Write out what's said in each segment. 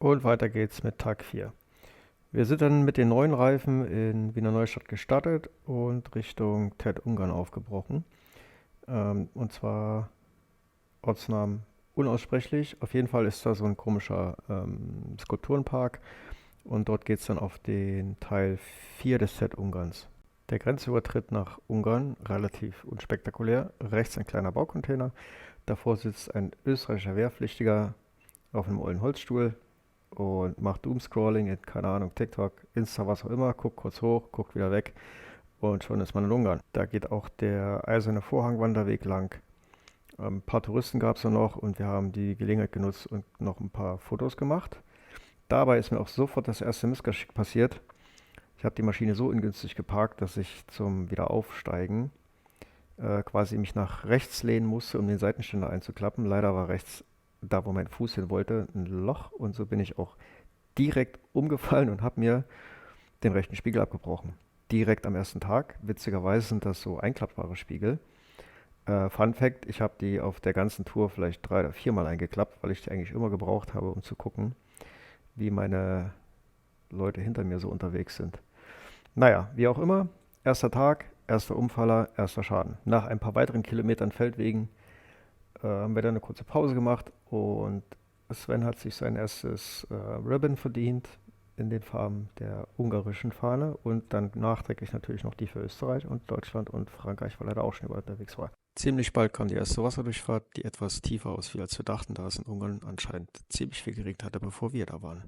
Und weiter geht's mit Tag 4. Wir sind dann mit den neuen Reifen in Wiener Neustadt gestartet und Richtung Ted-Ungarn aufgebrochen. Und zwar Ortsnamen unaussprechlich. Auf jeden Fall ist da so ein komischer Skulpturenpark und dort geht es dann auf den Teil 4 des Ted-Ungarns. Der Grenzübertritt nach Ungarn, relativ unspektakulär. Rechts ein kleiner Baucontainer. Davor sitzt ein österreichischer Wehrpflichtiger auf einem ollen Holzstuhl und macht Doomscrolling in, keine Ahnung, TikTok, Insta, was auch immer, guckt kurz hoch, guckt wieder weg und schon ist man in Ungarn. Da geht auch der eiserne Vorhangwanderweg lang. Ein paar Touristen gab es noch und wir haben die Gelegenheit genutzt und noch ein paar Fotos gemacht. Dabei ist mir auch sofort das erste Missgeschick passiert. Ich habe die Maschine so ungünstig geparkt, dass ich zum Wiederaufsteigen quasi mich nach rechts lehnen musste, um den Seitenständer einzuklappen. Leider war rechts, da wo mein Fuß hin wollte, ein Loch und so bin ich auch direkt umgefallen und habe mir den rechten Spiegel abgebrochen. Direkt am ersten Tag. Witzigerweise sind das so einklappbare Spiegel. Fun Fact, ich habe die auf der ganzen Tour vielleicht 3 oder 4 Mal eingeklappt, weil ich die eigentlich immer gebraucht habe, um zu gucken, wie meine Leute hinter mir so unterwegs sind. Naja, wie auch immer, erster Tag, erster Umfaller, erster Schaden. Nach ein paar weiteren Kilometern Feldwegen haben wir dann eine kurze Pause gemacht und Sven hat sich sein erstes Ribbon verdient in den Farben der ungarischen Fahne und dann nachträglich natürlich noch die für Österreich und Deutschland und Frankreich, weil er da auch schon überall unterwegs war. Ziemlich bald kam die erste Wasserdurchfahrt, die etwas tiefer ausfiel, als wir dachten, da es in Ungarn anscheinend ziemlich viel geregnet hatte, bevor wir da waren.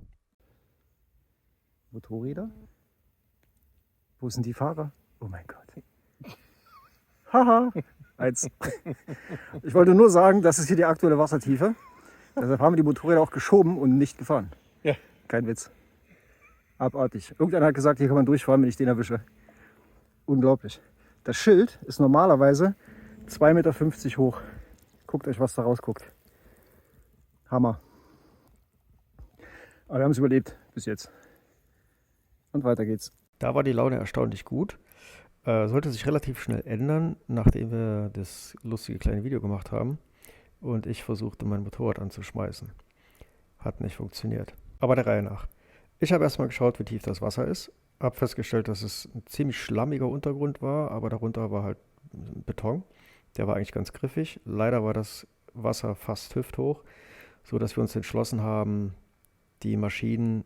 Motorräder? Wo sind die Fahrer? Oh mein Gott. Haha. Ich wollte nur sagen, das ist hier die aktuelle Wassertiefe. Deshalb haben wir die Motorräder auch geschoben und nicht gefahren. Ja. Kein Witz. Abartig. Irgendeiner hat gesagt, hier kann man durchfahren, wenn ich den erwische. Unglaublich. Das Schild ist normalerweise 2,50 Meter hoch. Guckt euch, was da rausguckt. Hammer. Aber wir haben es überlebt bis jetzt. Und weiter geht's. Da war die Laune erstaunlich gut. Sollte sich relativ schnell ändern, nachdem wir das lustige kleine Video gemacht haben und ich versuchte, mein Motorrad anzuschmeißen. Hat nicht funktioniert. Aber der Reihe nach. Ich habe erstmal geschaut, wie tief das Wasser ist. Habe festgestellt, dass es ein ziemlich schlammiger Untergrund war, aber darunter war halt Beton. Der war eigentlich ganz griffig. Leider war das Wasser fast hüfthoch, sodass wir uns entschlossen haben, die Maschinen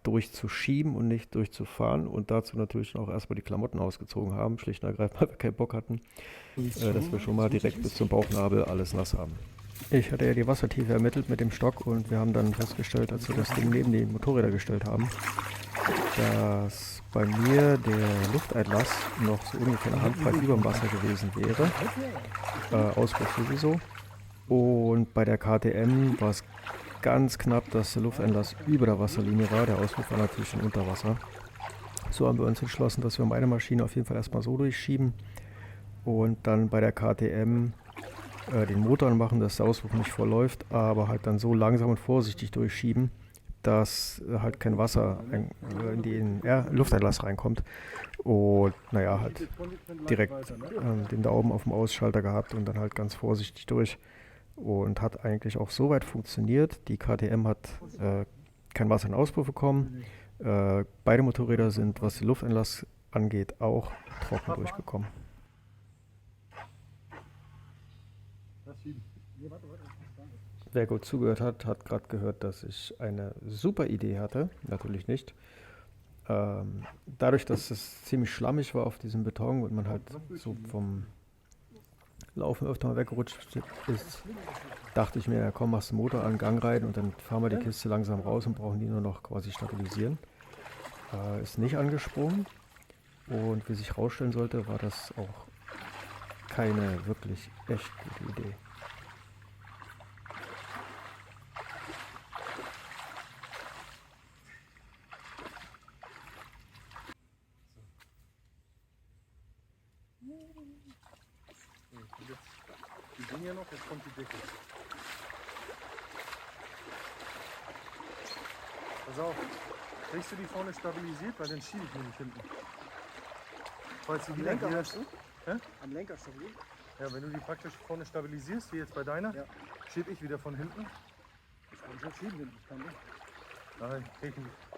durchzuschieben und nicht durchzufahren und dazu natürlich auch erstmal die Klamotten ausgezogen haben, schlicht und ergreifend, weil wir keinen Bock hatten, dass wir schon mal direkt bis zum Bauchnabel alles nass haben. Ich hatte ja die Wassertiefe ermittelt mit dem Stock und wir haben dann festgestellt, als wir das Ding neben die Motorräder gestellt haben, dass bei mir der Lufteinlass noch so ungefähr eine Handbreit über dem Wasser gewesen wäre. Auspuff sowieso. Und bei der KTM war es ganz knapp, dass der Lufteinlass über der Wasserlinie war. Der Auspuff war natürlich schon unter Wasser. So haben wir uns entschlossen, dass wir meine Maschine auf jeden Fall erstmal so durchschieben und dann bei der KTM den Motor anmachen, dass der Auspuff nicht vollläuft, aber halt dann so langsam und vorsichtig durchschieben, dass halt kein Wasser in den Lufteinlass reinkommt. Und naja, halt direkt den Daumen auf dem Ausschalter gehabt und dann halt ganz vorsichtig durch. Und hat eigentlich auch soweit funktioniert. Die KTM hat kein Wasser in den Auspuff bekommen. Beide Motorräder sind, was den Lufteinlass angeht, auch trocken durchgekommen. Wer gut zugehört hat, hat gerade gehört, dass ich eine super Idee hatte. Natürlich nicht. Dadurch, dass es ziemlich schlammig war auf diesem Beton und man halt so vom Laufen öfter mal weggerutscht ist, dachte ich mir, ja, komm, machst den Motor an, Gang rein und dann fahren wir die Kiste langsam raus und brauchen die nur noch quasi stabilisieren. Ist nicht angesprungen und wie sich herausstellen sollte, war das auch keine wirklich echt gute Idee. Die gehen ja noch, jetzt kommt die Decke. Pass auf, kriegst du die vorne stabilisiert, weil dann schiebe ich nämlich hinten. Falls die wieder Lenker hier, hast du? Am Lenker stabil? ja, wenn du die praktisch vorne stabilisierst, wie jetzt bei deiner, Ja. schiebe ich wieder von hinten. Ich will schieben, wenn ich kann. Nein, ich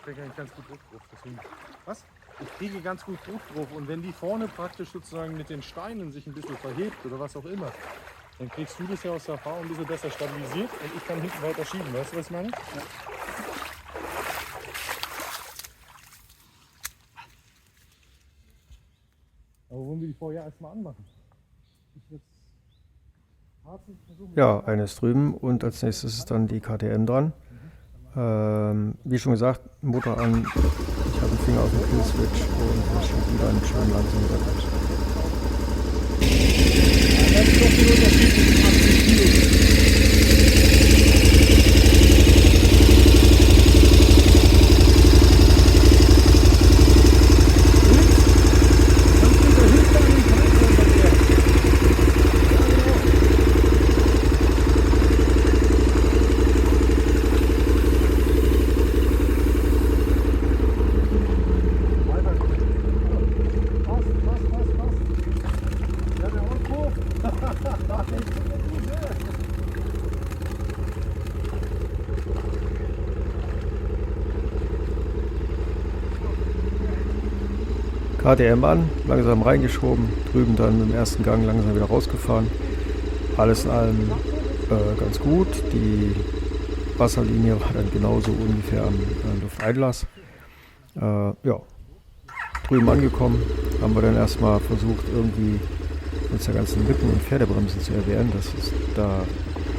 kriege eigentlich ganz gut Druck drauf. Deswegen. Was? Ich kriege ganz gut Druck drauf. Und wenn die vorne praktisch sozusagen mit den Steinen sich ein bisschen verhebt oder was auch immer, dann kriegst du das ja aus der Erfahrung ein bisschen besser stabilisiert und ich kann hinten weiter schieben. Weißt du, was ich meine? Ja. Aber wollen wir die vorher erstmal anmachen? Ich würde es versuchen. Ja, eine ist drüben und als nächstes ist dann die KTM dran. Wie schon gesagt, Motor an, ich habe den Finger auf den Killswitch und wir schieben dann schön langsam wieder durch. Das ist doch der Unterschied zwischen 80 Kilo. KTM an, langsam reingeschoben, drüben dann im ersten Gang langsam wieder rausgefahren. Alles in allem ganz gut. Die Wasserlinie war dann genauso ungefähr am Lufteinlass. Ja, drüben angekommen, haben wir dann erstmal versucht, irgendwie uns der ganzen Mücken und Pferdebremsen zu erwehren. Das ist da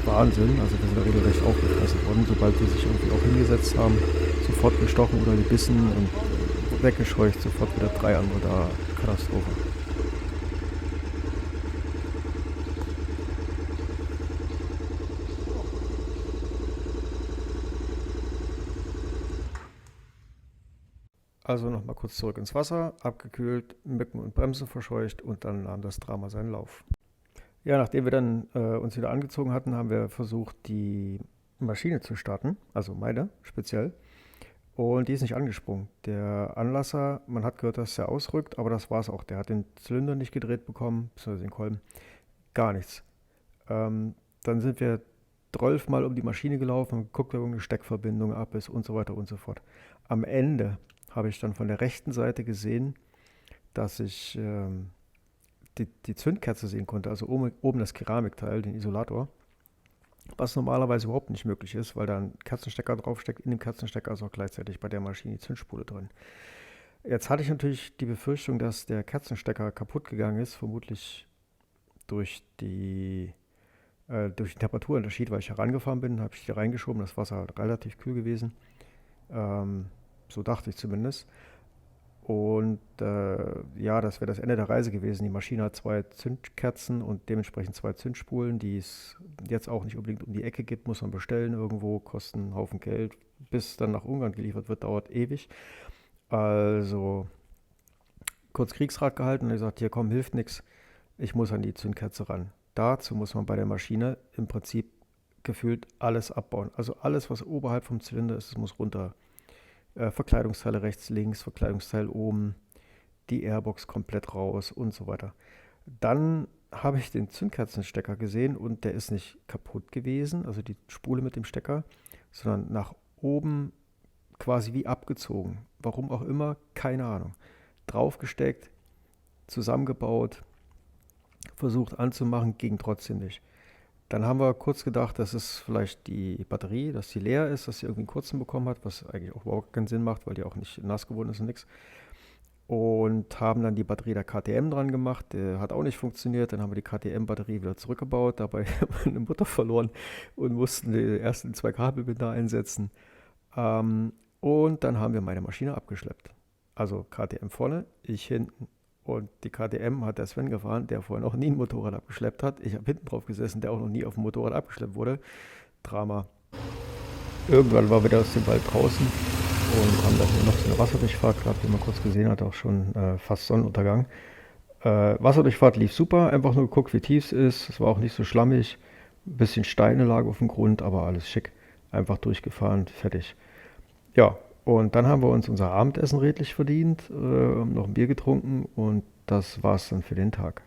Wahnsinn. Also wir sind da regelrecht aufgefressen worden. Sobald die sich irgendwie auch hingesetzt haben, sofort gestochen oder gebissen und weggescheucht, sofort wieder 3 andere da. Katastrophe. Also nochmal kurz zurück ins Wasser, abgekühlt, Mücken und Bremsen verscheucht und dann nahm das Drama seinen Lauf. Ja, nachdem wir dann uns wieder angezogen hatten, haben wir versucht, die Maschine zu starten, also meine speziell. Und die ist nicht angesprungen. Der Anlasser, man hat gehört, dass er ausrückt, aber das war es auch. Der hat den Zylinder nicht gedreht bekommen, beziehungsweise den Kolben. Gar nichts. Dann sind wir 12 Mal um die Maschine gelaufen und geguckt, ob irgendeine Steckverbindung ab ist und so weiter und so fort. Am Ende habe ich dann von der rechten Seite gesehen, dass ich die Zündkerze sehen konnte, also oben das Keramikteil, den Isolator. Was normalerweise überhaupt nicht möglich ist, weil da ein Kerzenstecker draufsteckt. In dem Kerzenstecker ist auch gleichzeitig bei der Maschine die Zündspule drin. Jetzt hatte ich natürlich die Befürchtung, dass der Kerzenstecker kaputt gegangen ist, vermutlich durch den Temperaturunterschied, weil ich herangefahren bin, habe ich die reingeschoben. Das Wasser halt relativ kühl gewesen. So dachte ich zumindest. Und ja, das wäre das Ende der Reise gewesen. Die Maschine hat 2 Zündkerzen und dementsprechend 2 Zündspulen, die es jetzt auch nicht unbedingt um die Ecke gibt, muss man bestellen irgendwo, kosten einen Haufen Geld. Bis dann nach Ungarn geliefert wird, dauert ewig. Also kurz Kriegsrat gehalten und gesagt, hier komm, hilft nichts, ich muss an die Zündkerze ran. Dazu muss man bei der Maschine im Prinzip gefühlt alles abbauen. Also alles, was oberhalb vom Zylinder ist, das muss runter. Verkleidungsteile rechts, links, Verkleidungsteil oben, die Airbox komplett raus und so weiter. Dann habe ich den Zündkerzenstecker gesehen und der ist nicht kaputt gewesen, also die Spule mit dem Stecker, sondern nach oben quasi wie abgezogen. Warum auch immer, keine Ahnung. Draufgesteckt, zusammengebaut, versucht anzumachen, ging trotzdem nicht. Dann haben wir kurz gedacht, das ist vielleicht die Batterie, dass sie leer ist, dass sie irgendwie einen kurzen bekommen hat, was eigentlich auch überhaupt keinen Sinn macht, weil die auch nicht nass geworden ist und nichts. Und haben dann die Batterie der KTM dran gemacht, der hat auch nicht funktioniert. Dann haben wir die KTM-Batterie wieder zurückgebaut, dabei haben wir eine Mutter verloren und mussten die ersten 2 Kabelbinder einsetzen. Und dann haben wir meine Maschine abgeschleppt. Also KTM vorne, ich hinten. Und die KTM hat der Sven gefahren, der vorher noch nie ein Motorrad abgeschleppt hat. Ich habe hinten drauf gesessen, der auch noch nie auf dem Motorrad abgeschleppt wurde. Drama. Irgendwann waren wir wieder aus dem Wald draußen und haben dann hier noch so eine Wasserdurchfahrt gehabt, wie man kurz gesehen hat, auch schon fast Sonnenuntergang. Wasserdurchfahrt lief super, einfach nur geguckt, wie tief es ist. Es war auch nicht so schlammig. Ein bisschen Steine lagen auf dem Grund, aber alles schick. Einfach durchgefahren, fertig. Ja, und dann haben wir uns unser Abendessen redlich verdient, noch ein Bier getrunken und das war's dann für den Tag.